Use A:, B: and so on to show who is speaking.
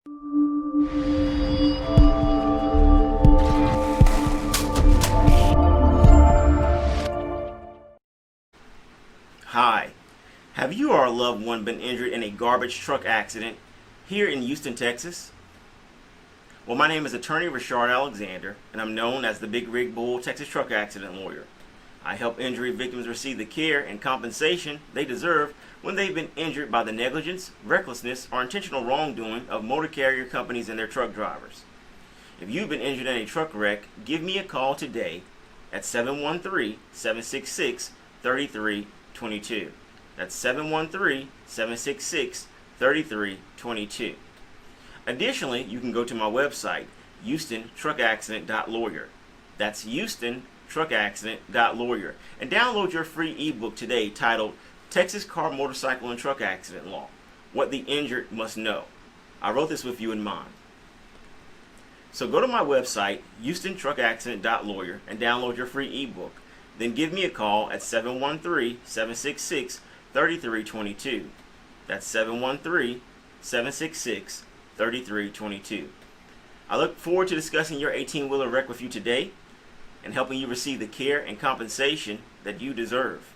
A: Hi, have you or a loved one been injured in a garbage truck accident here in Houston, Texas? Well, my name is attorney Reshard Alexander, and I'm known as the Big Rig Bull Texas truck accident lawyer. I help injury victims receive the care and compensation they deserve when they've been injured by the negligence, recklessness, or intentional wrongdoing of motor carrier companies and their truck drivers. If you've been injured in a truck wreck, give me a call today at 713-766-3322. That's 713-766-3322. Additionally, you can go to my website, HoustonTruckAccident.lawyer. That's HoustonTruckAccident.lawyer, and download your free ebook today titled Texas Car, Motorcycle, and Truck Accident Law: What the Injured Must Know. I wrote this with you in mind. So go to my website, HoustonTruckAccident.lawyer, and download your free ebook. Then give me a call at 713-766-3322. That's 713-766-3322. I look forward to discussing your 18-wheeler wreck with you today and helping you receive the care and compensation that you deserve.